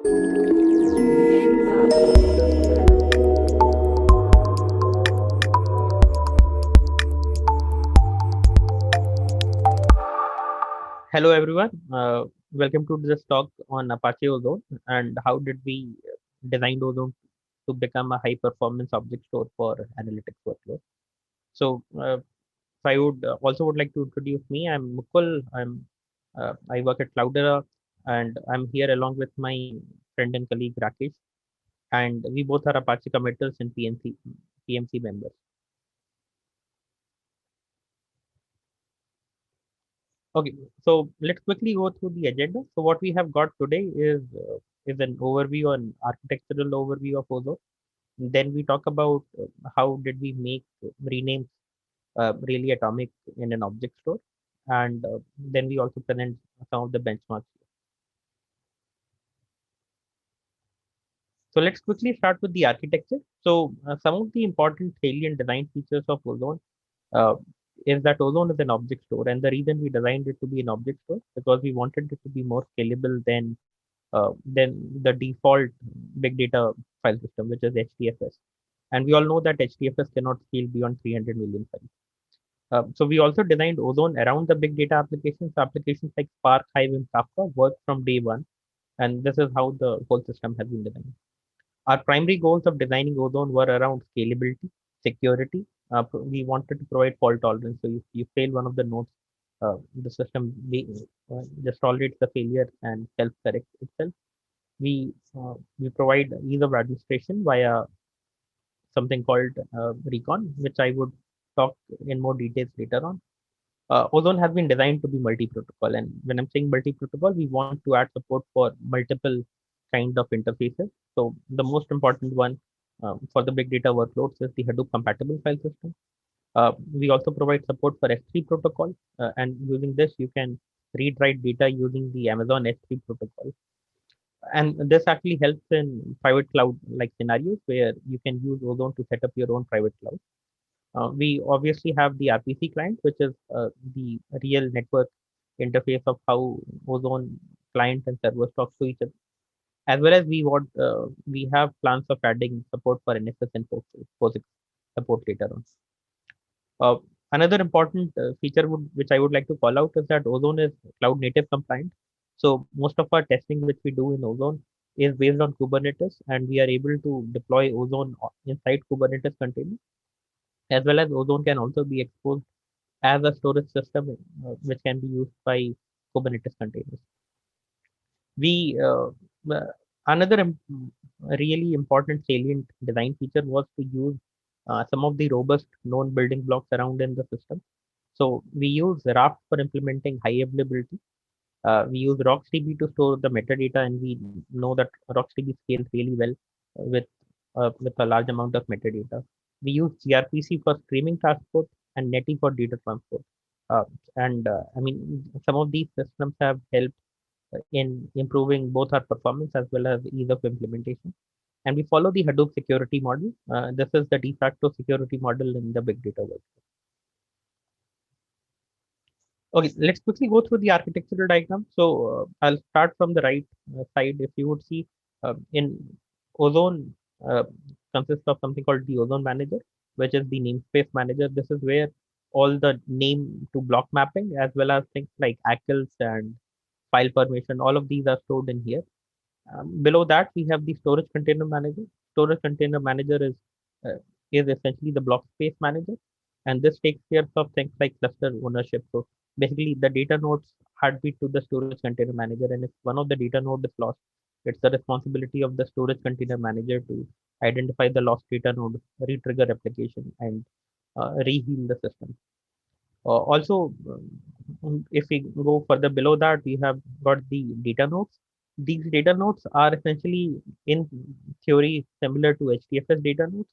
Hello everyone. Welcome to this talk on Apache Ozone and how did we design Ozone to become a high performance object store for analytics workload. So I would also would like to introduce me. I'm Mukul. I work at Cloudera and I'm here along with my friend and colleague Rakesh, and we both are Apache committers and PMC members. Okay, so let's quickly go through the agenda. So what we have got today is an overview on architectural overview of Ozone. Then we talk about how did we make renames really atomic in an object store, and then we also present some of the benchmarks. So let's quickly start with the architecture. So some of the important salient design features of Ozone uh, is that Ozone is an object store, and the reason we designed it to be an object store because we wanted it to be more scalable than the default big data file system, which is HDFS. And we all know that HDFS cannot scale beyond 300 million files. So we also designed Ozone around the big data applications. Applications like Spark, Hive, and Kafka work from day one, and this is how the whole system has been designed. Our primary goals of designing Ozone were around scalability, security. We wanted to provide fault tolerance. So if you fail one of the nodes, the system just tolerates the failure and self-corrects itself. We provide ease of administration via something called Recon, which I would talk in more details later on. Ozone has been designed to be multi-protocol, and when I'm saying multi-protocol, we want to add support for multiple kind of interfaces. So the most important one for the big data workloads is the Hadoop compatible file system. We also provide support for S3 protocol, and using this, you can read write data using the Amazon S3 protocol. And this actually helps in private cloud like scenarios where you can use Ozone to set up your own private cloud. We obviously have the RPC client, which is the real network interface of how Ozone client and servers talk to each other. As well as we have plans of adding support for NFS and POSIX support later on. Uh, Another important feature which I would like to call out is that Ozone is cloud native compliant. So most of our testing which we do in Ozone is based on Kubernetes, and we are able to deploy Ozone inside Kubernetes containers, as well as Ozone can also be exposed as a storage system which can be used by Kubernetes containers. We uh, Another really important salient design feature was to use some of the robust known building blocks around in the system. So we use Raft for implementing high availability. We use RocksDB to store the metadata, and we know that RocksDB scales really well with a large amount of metadata. We use gRPC for streaming transport and Netty for data transport. Uh, and I mean, some of these systems have helped in improving both our performance as well as ease of implementation. And we follow the Hadoop security model. This is the de facto security model in the big data world. Okay, let's quickly go through the architectural diagram. So I'll start from the right side. If you would see in Ozone uh, consists of something called the Ozone Manager, which is the namespace manager. This is where all the name to block mapping as well as things like ACLs and file permission, all of these are stored in here. Below that, we have the storage container manager. Storage container manager is essentially the block space manager, and this takes care of things like cluster ownership. So basically, the data nodes heartbeat to the storage container manager, and if one of the data node is lost, it's the responsibility of the storage container manager to identify the lost data node, re-trigger replication, and reheal the system. Also, if we go further below that, we have got the data nodes. These data nodes are essentially, in theory, similar to HDFS data nodes.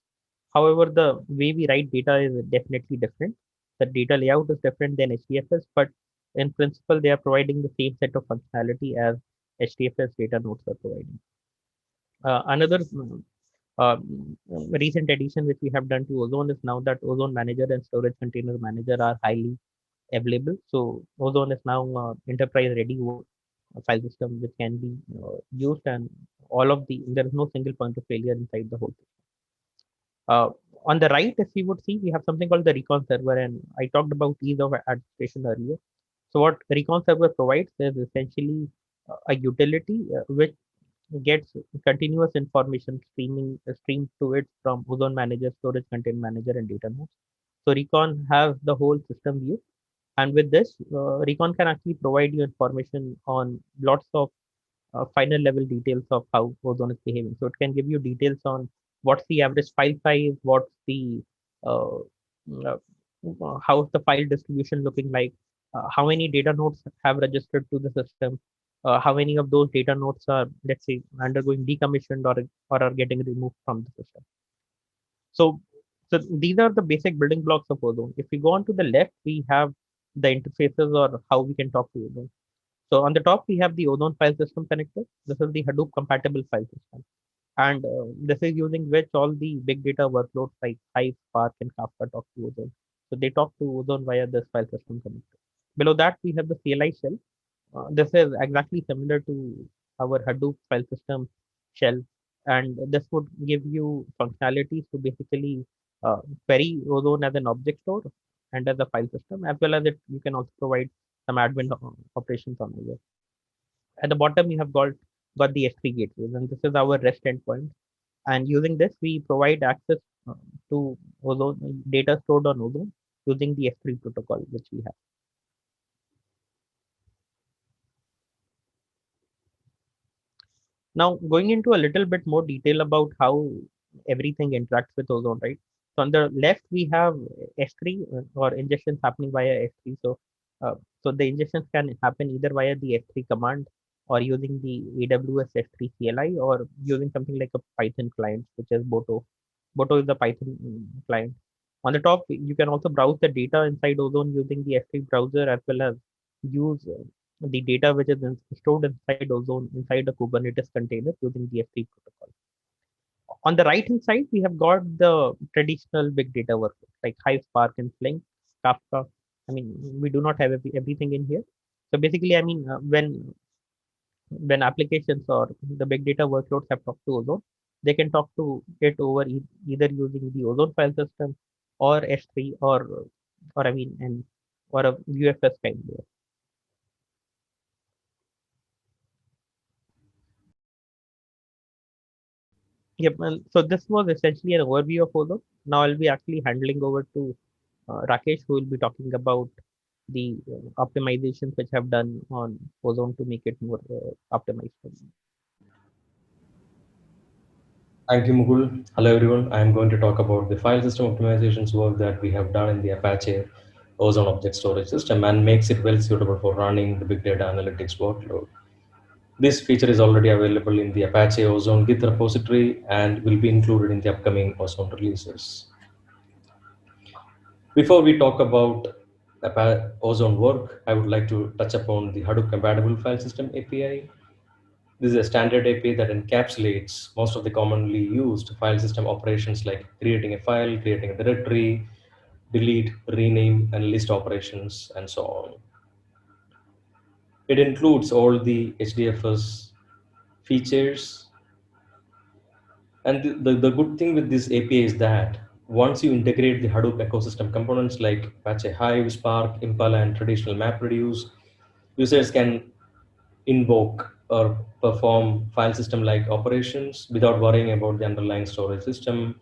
However, the way we write data is definitely different. The data layout is different than HDFS, but in principle, they are providing the same set of functionality as HDFS data nodes are providing. Another uh, recent addition which we have done to Ozone is now that Ozone Manager and Storage Container Manager are highly available. So Ozone is now enterprise ready file system which can be used, and there is no single point of failure inside the whole thing. Uh, on the right, if you would see, we have something called the recon server, and I talked about ease of administration earlier. So what recon server provides is essentially a utility which gets continuous information streamed to it from Ozone Manager, Storage Content Manager, and data nodes. So Recon has the whole system view, and with this, Recon can actually provide you information on lots of final level details of how Ozone is behaving. So it can give you details on what's the average file size, what's the uh, uh, how's the file distribution looking like, how many data nodes have registered to the system, how many of those data nodes are, let's say, undergoing decommissioned or are getting removed from the system. So, so these are the basic building blocks of Ozone. If we go on to the left, we have the interfaces or how we can talk to Ozone. So on the top, we have the Ozone file system connector. This is the Hadoop compatible file system. And this is using which all the big data workloads like Hive, Spark, and Kafka talk to Ozone. So they talk to Ozone via this file system connector. Below that, we have the CLI shell. This is exactly similar to our Hadoop file system shell. And this would give you functionalities to basically query Ozone as an object store and as a file system, as well as you can also provide some admin operations on Ozone. At the bottom, you have got the S3 gateways, and this is our REST endpoint. And using this, we provide access to Ozone data stored on Ozone using the S3 protocol, which we have. Now, going into a little bit more detail about how everything interacts with Ozone, right? So on the left, we have S3 or ingestions happening via S3. Uh, so the ingestions can happen either via the S3 command or using the AWS S3 CLI or using something like a Python client, which is Boto. Boto is the Python client. On the top, you can also browse the data inside Ozone using the S3 browser as well as use the data which is stored inside Ozone inside a Kubernetes container using the S3 protocol. On the right hand side, we have got the traditional big data workloads like Hive, Spark, and Flink, Kafka. I mean, we do not have everything in here. So basically, I mean, when applications or the big data workloads have talked to Ozone, they can talk to it over either using the Ozone file system or S3 or I mean, and or a UFS kind of. Yep. And so this was essentially an overview of Ozone. Now I'll be actually handling over to Rakesh, who will be talking about the optimizations which have done on Ozone to make it more optimized. Thank you, Mukul. Hello, everyone. I am going to talk about the file system optimizations work that we have done in the Apache Ozone Object Storage System and makes it well suitable for running the big data analytics workload. This feature is already available in the Apache Ozone Git repository and will be included in the upcoming Ozone releases. Before we talk about Ozone work, I would like to touch upon the Hadoop compatible file system API. This is a standard API that encapsulates most of the commonly used file system operations like creating a file, creating a directory, delete, rename, and list operations, and so on. It includes all the HDFS features. And the good thing with this API is that once you integrate the Hadoop ecosystem components like Apache Hive, Spark, Impala, and traditional MapReduce, users can invoke or perform file system like operations without worrying about the underlying storage system.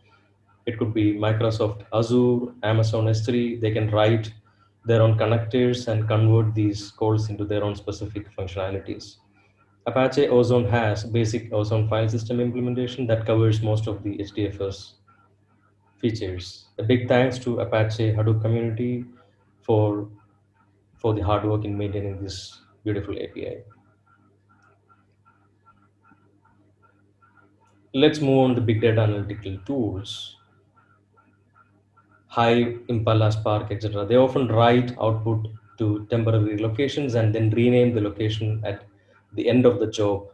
It could be Microsoft Azure, Amazon S3. They can write their own connectors and convert these codes into their own specific functionalities. Apache Ozone has basic Ozone file system implementation that covers most of the HDFS features. A big thanks to Apache Hadoop community for for the hard work in maintaining this beautiful API. Let's move on to big data analytical tools. Hive, Impala, Spark, etc. They often write output to temporary locations and then rename the location at the end of the job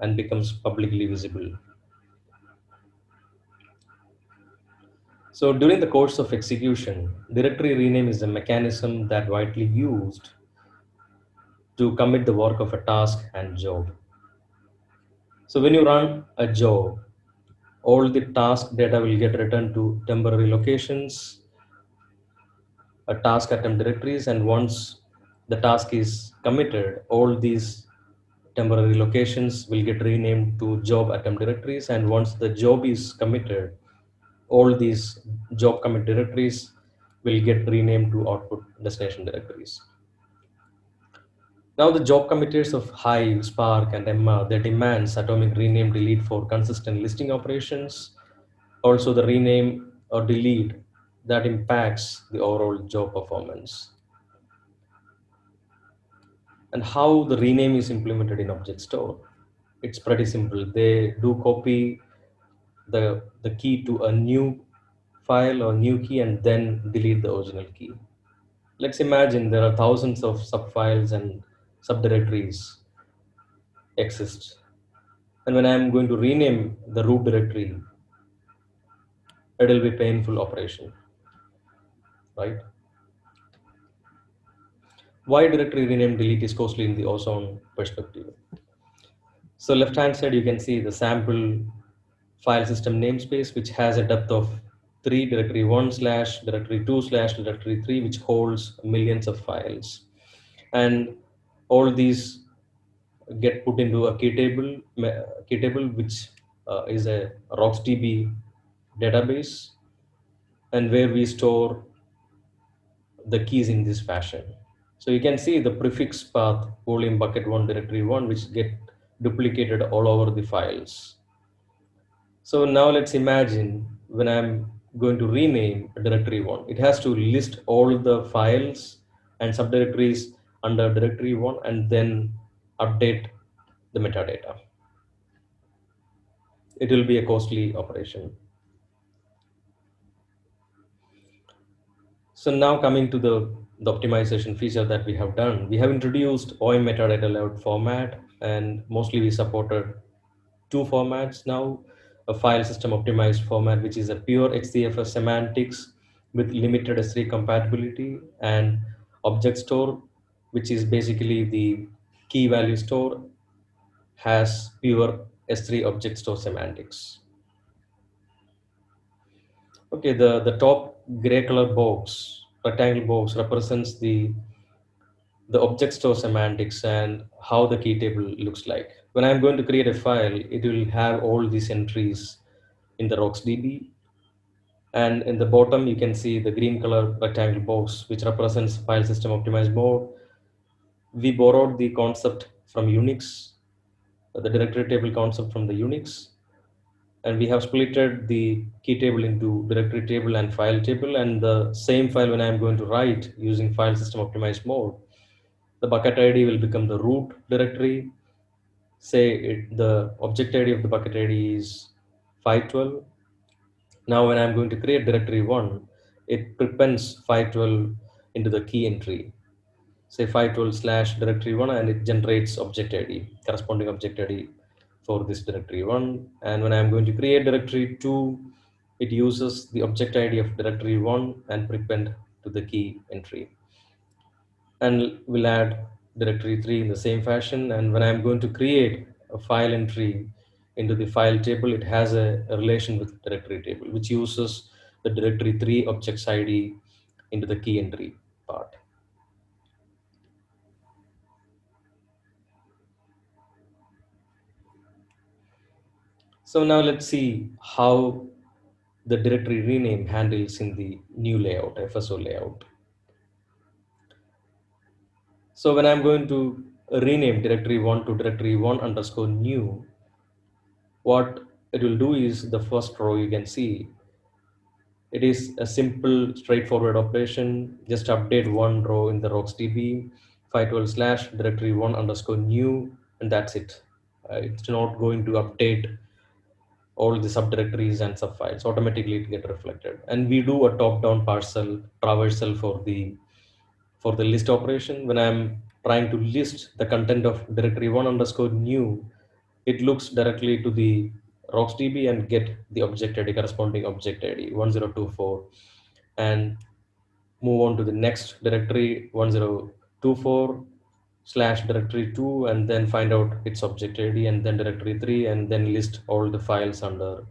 and becomes publicly visible. So during the course of execution, directory rename is a mechanism that widely used to commit the work of a task and job. So when you run a job, all the task data will get returned to temporary locations, a task attempt directories, and once the task is committed, all these temporary locations will get renamed to job attempt directories, and once the job is committed, all these job commit directories will get renamed to output destination directories. Now the job committers of Hive, Spark, and Emma, they demands atomic rename delete for consistent listing operations. Also the rename or delete that impacts the overall job performance. And how the rename is implemented in object store. It's pretty simple. They do copy the key to a new file or new key and then delete the original key. Let's imagine there are thousands of subfiles and subdirectories exist. And when I'm going to rename the root directory, it will be painful operation, right? Why directory rename delete is costly in the Ozone perspective? So left hand side, you can see the sample file system namespace, which has a depth of 3 directory 1 slash directory 2 slash directory 3, which holds millions of files. And all these get put into a key table which is a RocksDB database, and where we store the keys in this fashion. So you can see the prefix path volume bucket 1 directory 1, which get duplicated all over the files. So now let's imagine when I'm going to rename directory 1, it has to list all the files and subdirectories under directory 1 and then update the metadata. It will be a costly operation. So now coming to the optimization feature that we have done, we have introduced OM metadata layout format, and mostly we supported two formats now: a file system optimized format, which is a pure HCFS semantics with limited S3 compatibility, and object store, which is basically the key value store, has pure S3 object store semantics. Okay, the top gray color box, rectangle box, represents the object store semantics and how the key table looks like. When I'm going to create a file, it will have all these entries in the RocksDB. And in the bottom, you can see the green color rectangle box, which represents file system optimized mode. We borrowed the concept from Unix, the directory table concept from the Unix, and we have splitted the key table into directory table and file table. And the same file, when I'm going to write using file system optimized mode, the bucket ID will become the root directory. Say the object ID of the bucket ID is 512. Now when I'm going to create directory 1, it prepends 512 into the key entry, say 512 slash directory 1, and it generates object ID, corresponding object ID for this directory 1. And when I'm going to create directory 2, it uses the object ID of directory 1 and prepend to the key entry. And we'll add directory 3 in the same fashion. And when I'm going to create a file entry into the file table, it has a relation with directory table, which uses the directory 3 objects ID into the key entry part. So now let's see how the directory rename handles in the new layout, FSO layout. So when I'm going to rename directory 1 to directory 1 underscore new, what it will do is the first row you can see, it is a simple straightforward operation. Just update one row in the RocksDB, 512 slash directory 1 underscore new, and that's it. It's not going to update all the subdirectories and subfiles. Automatically it get reflected. And we do a top-down parcel traversal for the list operation. When I'm trying to list the content of directory 1 underscore new, it looks directly to the RocksDB and get the object ID, corresponding object ID 1024, and move on to the next directory 1024, slash directory 2 and then find out its object ID, and then directory 3 and then list all the files under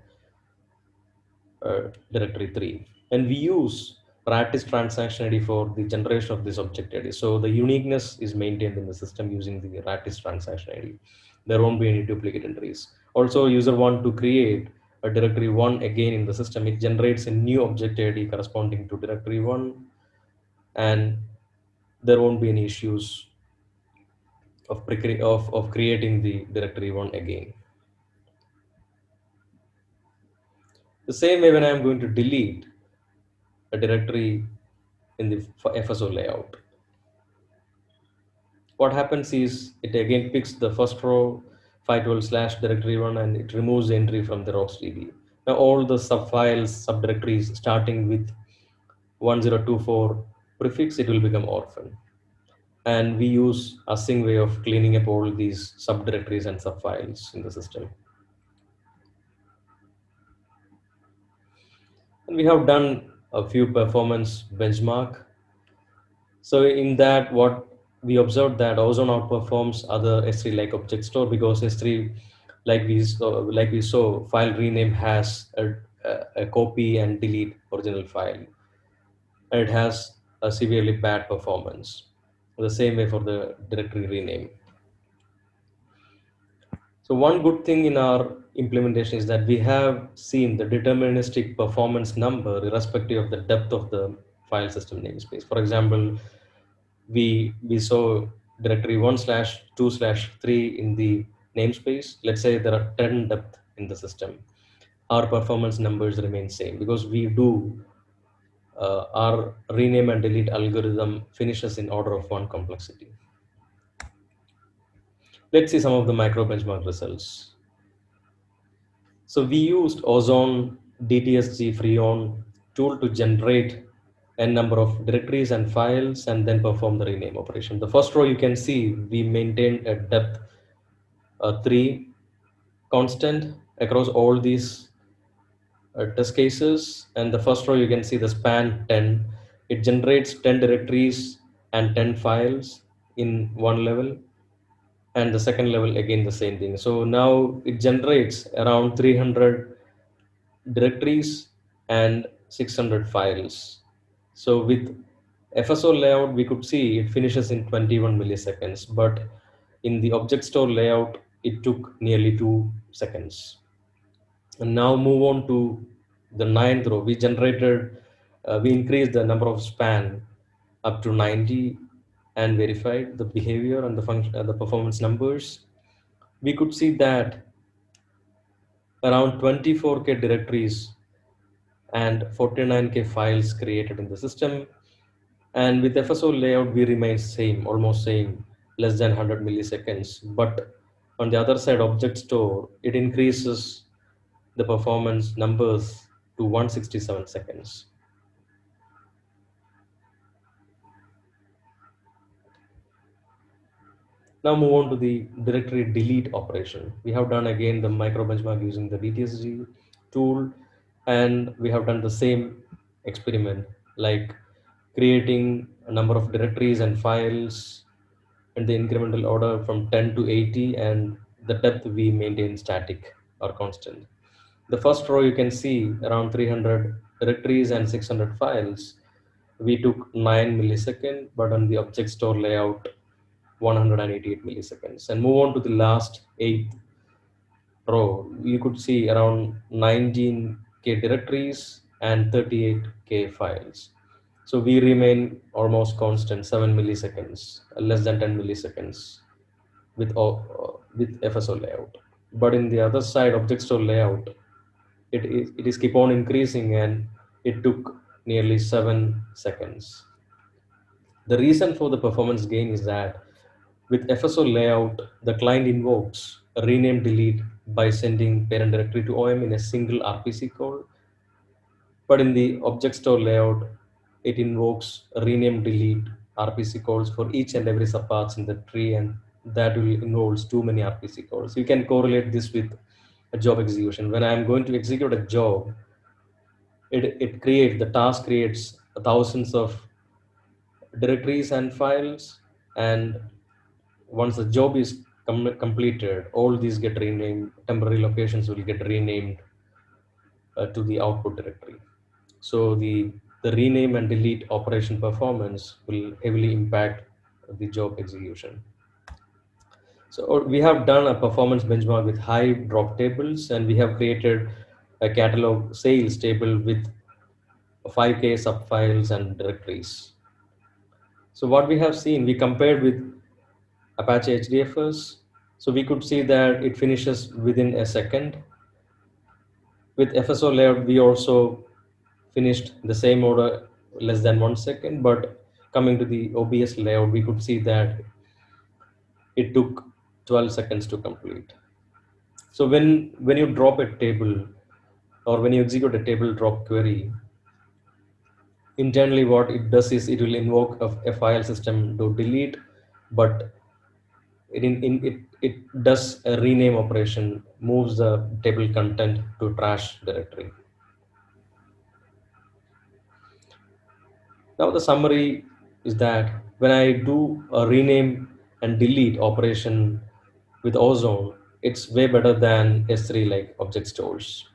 directory 3. And we use practice transaction ID for the generation of this object ID. So the uniqueness is maintained in the system using the practice transaction ID. There won't be any duplicate entries. Also, user want to create a directory 1 again in the system. It generates a new object ID corresponding to directory 1, and there won't be any issues of creating the directory 1 again. The same way when I'm going to delete a directory in the FSO layout, what happens is it again picks the first row 512 slash directory 1 and it removes the entry from the rocksdb. Now all the subfiles, subdirectories starting with 1024 prefix, it will become orphan. And we use a async way of cleaning up all these subdirectories and subfiles in the system. And we have done a few performance benchmark. So in that, what we observed that Ozone outperforms other S3 like object store, because S3, like we saw, file rename has a copy and delete original file, and it has a severely bad performance. The same way for the directory rename. So one good thing in our implementation is that we have seen the deterministic performance number irrespective of the depth of the file system namespace. For example, we saw directory 1 slash 2 slash 3 in the namespace. Let's say there are 10 depth in the system. Our performance numbers remain same because we do our rename and delete algorithm finishes in order of 1 complexity. Let's see some of the micro benchmark results. So we used Ozone DTSG Freon tool to generate a number of directories and files and then perform the rename operation. The first row you can see we maintained a depth 3 constant across all these test cases. And the first row you can see the span 10. It generates 10 directories and 10 files in one level, and the second level again the same thing. So now it generates around 300 directories and 600 files. So with FSO layout, we could see it finishes in 21 milliseconds, but in the object store layout, it took nearly 2 seconds. And now move on to the ninth row. We increased the number of span up to 90 and verified the behavior and the function, the performance numbers. We could see that around 24K directories and 49K files created in the system. And with FSO layout, we remain same, almost same, less than 100 milliseconds. But on the other side, object store, it increases the performance numbers to 167 seconds. Now move on to the directory delete operation. We have done again the micro benchmark using the DTSG tool, and we have done the same experiment, like creating a number of directories and files and the incremental order from 10 to 80, and the depth we maintain static or constant. The first row you can see around 300 directories and 600 files. We took 9 milliseconds, but on the object store layout, 188 milliseconds. And move on to the last 8th row, you could see around 19K directories and 38K files. So we remain almost constant, 7 milliseconds, less than 10 milliseconds with FSO layout. But in the other side, object store layout, it is keep on increasing, and it took nearly 7 seconds. The reason for the performance gain is that with FSO layout, the client invokes a rename delete by sending parent directory to OM in a single RPC call. But in the object store layout, it invokes a rename delete RPC calls for each and every subpaths in the tree, and that will involves too many RPC calls. You can correlate this with a job execution. When I'm going to execute a job, the task creates thousands of directories and files, and once the job is completed, all these get renamed, temporary locations will get renamed to the output directory. So the rename and delete operation performance will heavily impact the job execution. So we have done a performance benchmark with high drop tables, and we have created a catalog sales table with 5K subfiles and directories. So what we have seen, we compared with Apache HDFS. So we could see that it finishes within a second. With FSO layout, we also finished the same order less than 1 second, but coming to the OBS layout, we could see that it took 12 seconds to complete. So when you drop a table or when you execute a table drop query, internally what it does is it will invoke a file system to delete, but it does a rename operation, moves the table content to trash directory. Now the summary is that when I do a rename and delete operation with Ozone, it's way better than S3 like object stores.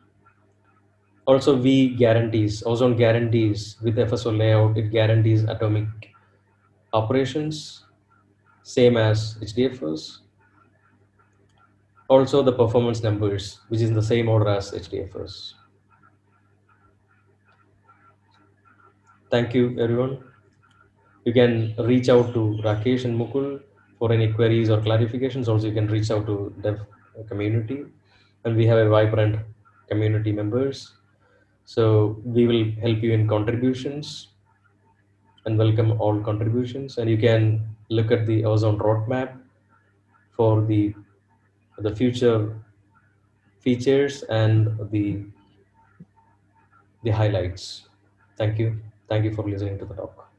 Also, Ozone guarantees with FSO layout, it guarantees atomic operations, same as HDFS. Also the performance numbers, which is in the same order as HDFS. Thank you, everyone. You can reach out to Rakesh and Mukul for any queries or clarifications. Also, you can reach out to dev community, and we have a vibrant community members. So we will help you in contributions and welcome all contributions. And you can look at the Ozone roadmap for the future features and the highlights. Thank you. Thank you for listening to the talk.